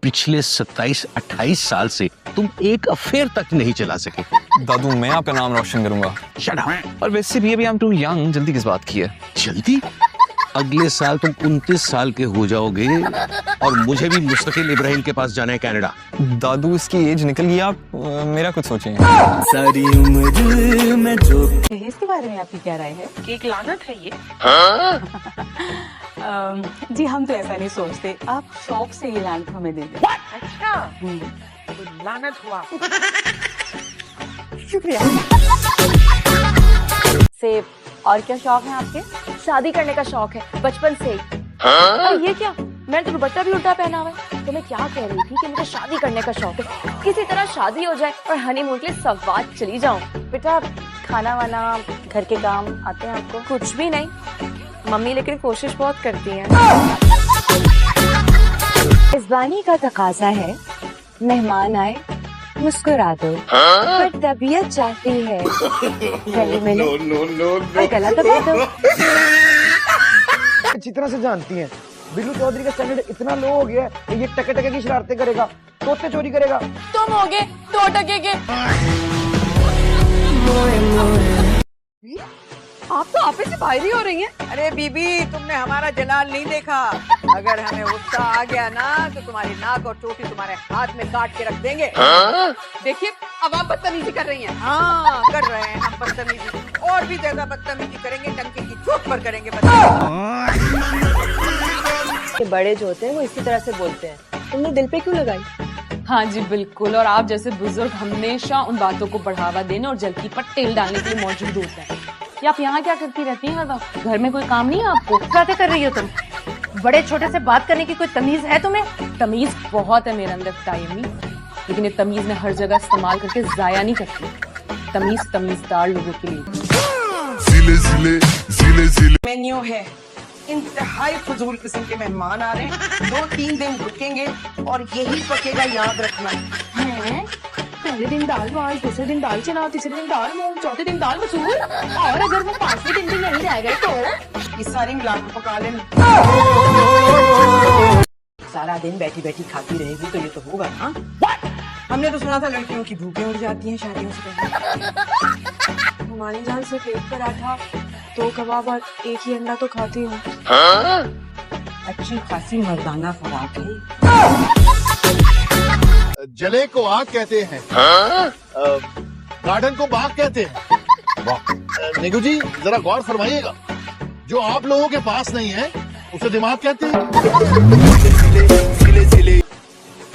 पिछले 27-28 साल से तुम एक अफेयर तक नहीं चला सके। दादू मैं आपका नाम रोशन करूंगा। Shut up. और वैसे भी अभी आई एम टू यंग, जल्दी किस बात की है? जल्दी? अगले साल तुम 29 साल के हो जाओगे और मुझे भी मुस्तकिल इब्राहिम के पास जाना है कनाडा। दादू इसकी एज निकल गई, आप मेरा कुछ सोचें। सारी उम्र में जो दहेज के बारे में आपकी क्या राय है? कि एक लानत है ये। जी हम तो ऐसा नहीं सोचते, आप शौक से ये लानत हमें दे दें। अच्छा तो लानत हुआ। शुक्रिया। से और क्या शौक है आपके? शादी करने का शौक है बचपन से ही। और ये क्या, मैंने तो दुपट्टा भी उल्टा पहना हुआ है। तो मैं क्या कह रही थी कि मुझे शादी करने का शौक है, किसी तरह शादी हो जाए और हनीमून के लिए सवाद चली जाऊं। बेटा खाना वाना घर के काम आते हैं आपको? कुछ भी नहीं मम्मी, लेकिन कोशिश बहुत करती हैं। इस बानी का तकाजा है मेहमान आए मुस्कुरा दो, पर तबीयत चाहती है गले मिलो और गला दबा दो। अच्छी तरह से जानती हैं बिल्लू चौधरी का स्टैंडर्ड इतना लो हो गया है कि ये टके टके की शरारतें करेगा, तोते चोरी करेगा। तुम होगे तो टके के। आप तो आपे से बाहरी हो रही हैं। अरे बीबी तुमने हमारा जलाल नहीं देखा। अगर हमें गुस्सा आ गया ना तो तुम्हारी नाक और चोटी तुम्हारे हाथ में काट के रख देंगे। देखिए अब आप बदतमीजी कर रही हैं। हाँ कर रहे हैं हम बदतमीजी, और भी ज्यादा बदतमीजी करेंगे, टंकी की चोट पर करेंगे बदतमीजी। ये बड़े जो होते हैं वो इसी तरह से बोलते हैं। तुमने दिल पे क्यों लगाई? हाँ जी बिल्कुल, और आप जैसे बुजुर्ग हमेशा उन बातों को बढ़ावा देने और जल्दी पर तेल डालने के लिए मौजूद होते हैं। कि आप यहाँ क्या करती रहती हैं हर वक्त? घर में कोई काम नहीं है आपको? क्या कर रही हो तुम? बड़े छोटे से बात करने की कोई तमीज है तुम्हें? तमीज बहुत है मेरे अंदर तायमी, लेकिन ये तमीज में हर जगह इस्तेमाल करके जाया नहीं करती। तमीज तमीजदार लोगों के लिए। मेन्यू है, इंतहाई फजूल किस्म के मेहमान आ रहे हैं, 2-3 दिन रुकेंगे और यही पकेगा, याद रखना। पहले दिन दाल भात, दूसरे दिन दाल चना, तीसरे दिन दाल मूंग, चौथे दिन दाल मसूर, और अगर वो 5वें दिन भी नहीं रह गए तो ये सारी मिला के पका लेना। सारा दिन बैठी बैठी खाती रहेगी तो ये तो होगा ना। हमने तो सुना था लड़कियों की भूखें उड़ जाती हैं शादियों से पहले। हमारी जान सिर्फ एक पराठा, 2 कबाब और 1 ही अंडा तो खाती हूँ। अच्छी खासी मर्दाना खुराक है। जले को आग कहते हैं, गार्डन को बाग कहते हैं। निगू जी जरा गौर फरमाइएगा, जो आप लोगों के पास नहीं है उसे दिमाग कहते हैं।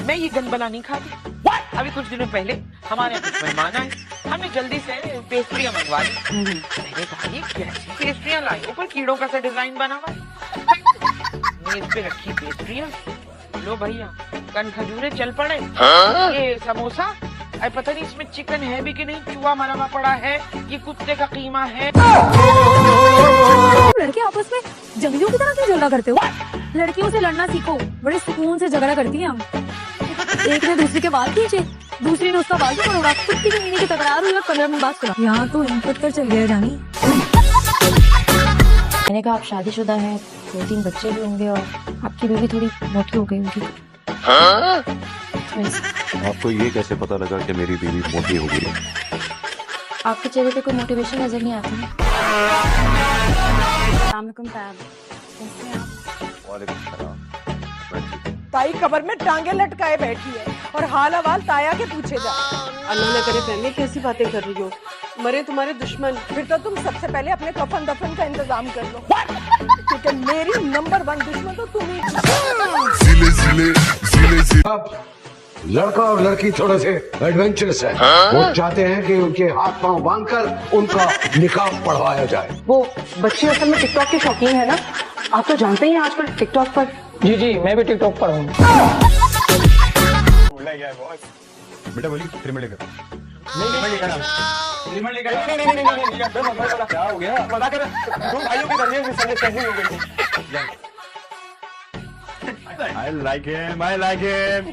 मैं ये गन बना नहीं खाती। अभी कुछ दिनों पहले हमारे यहाँ कुछ मेहमान आए, हमने जल्दी से पेस्ट्रियाँ मंगवा ली। मैंने कहा ये कैसी पेस्ट्रियाँ लाई, ऊपर कीड़ों का सा डिजाइन बना हुआ है। मेज पे रखी पेस्ट्रियाँ, लो भैया कन खजूरे चल पड़े। ये समोसा, अरे पता नहीं इसमें चिकन है भी कि नहीं, चूहा मरा हुआ पड़ा है, ये कुत्ते का कीमा है। लड़के आपस में जंगलियों की तरह क्यों झगड़ा करते हो? लड़कियों से लड़ना सीखो, बड़े सुकून से झगड़ा करती हैं हम। एक ने दूसरी के बाल खींचे, दूसरी ने उसका बाल पकड़ा, कुत्ती की मीनी की तकरार हुई और 15 मिनट बाद सुना। यहाँ तो इनपुट पर चल गया जानी। मैंने कहा आप शादीशुदा हैं, 2-3 बच्चे भी होंगे और आपकी बीवी थोड़ी मोटी हो गई होगी। आपको ये कैसे पता लगा कि मेरी बीवी मोटी हो गई? आपके चेहरे पे कोई मोटिवेशन नजर नहीं आती है। ताई कबर में टांगे लटकाए बैठी है और हाल हवाल ताया के पूछे जा। अल्लाह न करे फहमी कैसी बातें कर रही हो, मरे तुम्हारे दुश्मन। फिर तो तुम सबसे पहले अपने कफन दफन का इंतजाम कर लो, क्योंकि मेरी नंबर 1 दुश्मन तो तुम ही। लड़का और लड़की थोड़े से एडवेंचरस है। वो चाहते हैं कि उनके हाथ पांव बांधकर उनका निकाह पढ़वाया जाए। वो बच्चे असल में टिकटॉक के शौकीन है ना, आप तो जानते ही हैं आजकल टिकटॉक पर। जी जी मैं भी टिकटॉक पर हूँ। बेटा बोली ट्रिम लेकर क्या हो गया? पता कर, 2 भाइयों के दरमियान मिसअंडरस्टैंडिंग हो गई थी। I like him.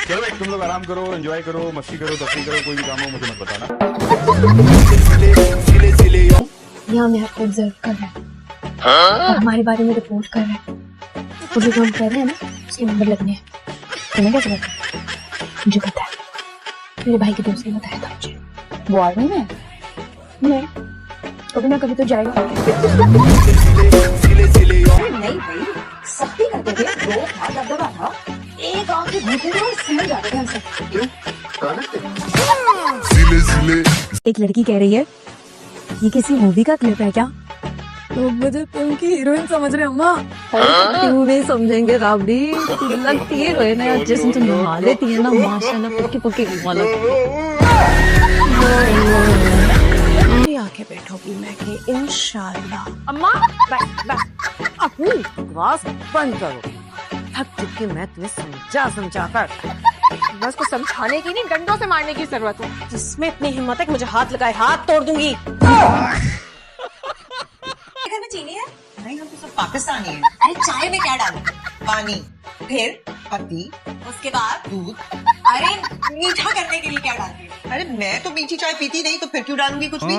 चलो एक तुम लोग आराम करो, एंजॉय करो, मस्ती करो, तफरी करो, कोई भी काम हो मुझे मत बताना। यहाँ मेरा को ऑब्जर्व कर रहा है और हमारे बारे में रिपोर्ट कर रहा है। वो जो हम कर रहे हैं ना उसके नंबर लगने हैं। तुम्हें कैसे पता? मुझे पता है, मेरे भाई के दोस्त ने बताया था मुझे। वो आर्मी में? नहीं, कभी ना कभी तो जाएगा। नहीं भाई, सख्ती करते थे, दो था, दबदबा था, एक आंख से घूमते थे और सहम जाते थे हम सब। एक लड़की कह रही है ये किसी मूवी का क्लिप है क्या? तो मुझे फिल्म की हीरोइन समझ रहे अम्मा। क्यों नहीं समझेंगे राबड़ी, लगती है हीरोइन है, जिसम तुम नहा लेती है ना माशाल्लाह, पक्की पक्की लगती आके बैठोगी मैं कि इंशाल्लाह। अम्मा बस बस अपनी बकवास बंद करो, थक चुकी मैं तुम्हें समझा कर। बस को समझाने की नहीं, डंडों से मारने की जरूरत है। जिसमें इतनी हिम्मत है कि मुझे हाथ लगाए, हाथ तोड़ दूंगी। घर में चीनी है? नहीं, हम तो सब पाकिस्तानी हैं। अरे चाय में क्या डालूं? पानी, फिर पत्ती, उसके बाद दूध। अरे मीठा करने के लिए क्या डालती है? अरे मैं तो मीठी चाय पीती नहीं, तो फिर क्यों डालूंगी कुछ भी?